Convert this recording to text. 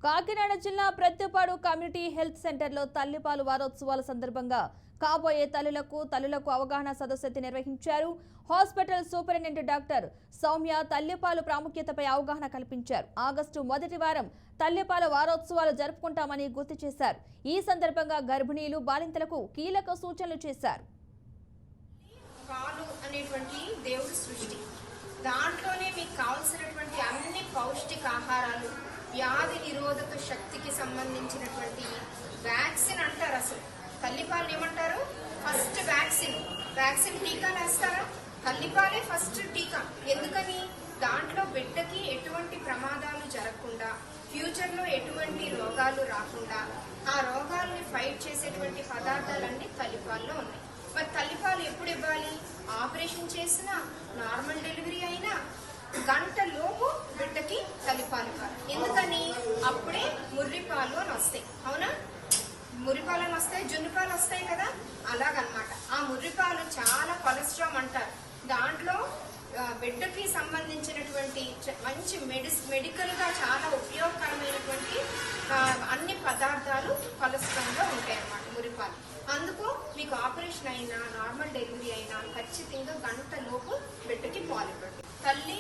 కాకినాడ జిల్లా Prathipadu community health సెంటర్లో తల్లిపాలు వారోత్సవాల సందర్భంగా కాబోయే తల్లులకు అవగాహన సదస్సు నిర్వహించారు. హాస్పిటల్ సూపరింటెండెంట్ డాక్టర్ సౌమ్య తల్లిపాలు ప్రాముఖ్యతపై అవగాహన కల్పించారు. ఆగస్టు మొదటి వారం తల్లిపాల వారోత్సవాలు జరుపుకుంటామని గుర్తు చేశారు. ఈ సందర్భంగా గర్భిణీలు బాలింతలకు కీలక సూచనలు చేశారు. పాలు అనేటువంటి దేవుడి సృష్టి, దాంట్లోనే మీకు కావాల్సినటువంటి అన్ని పౌష్టికాహారాలు, వ్యాధి నిరోధక శక్తికి సంబంధించినటువంటి వ్యాక్సిన్ అంటారు. అసలు తల్లిపాలు ఏమంటారు? ఫస్ట్ వ్యాక్సిన్ టీకాలు వేస్తారా? తల్లిపాలే ఫస్ట్ టీకా. ఎందుకని? దాంట్లో బిడ్డకి ఎటువంటి ప్రమాదాలు జరగకుండా, ఫ్యూచర్లో ఎటువంటి రోగాలు రాకుండా ఆ రోగాల్ని ఫైట్ చేసేటువంటి పదార్థాలన్నీ తల్లిపాల్లో ఉన్నాయి. మరి తల్లిపాలు ఎప్పుడు ఇవ్వాలి? ఆపరేషన్ చేసినా, నార్మల్ డెలివరీ అయినా గంట లోపు బిడ్డకి తల్లిపాలు ఇవ్వాలి. ఎందుకని? అప్పుడే ముర్రిపాలు అని వస్తాయి. అవునా? ముర్రిపాలు అని వస్తాయి, జున్నుపాలు వస్తాయి కదా, అలాగనమాట. ఆ ముర్రిపాలు చాలా కొలెస్ట్రాల్ అంటారు. దాంట్లో బిడ్డకి సంబంధించినటువంటి మంచి మెడికల్ గా చాలా ఉపయోగకరమైనటువంటి అన్ని పదార్థాలు కొలెస్ట్రాల్లో ఉంటాయి అన్నమాట మురిపాలు. అందుకు మీకు ఆపరేషన్ అయినా, నార్మల్ డెలివరీ అయినా ఖచ్చితంగా గంట లోపు బిడ్డకి పాలు ఇవ్వండి. తల్లి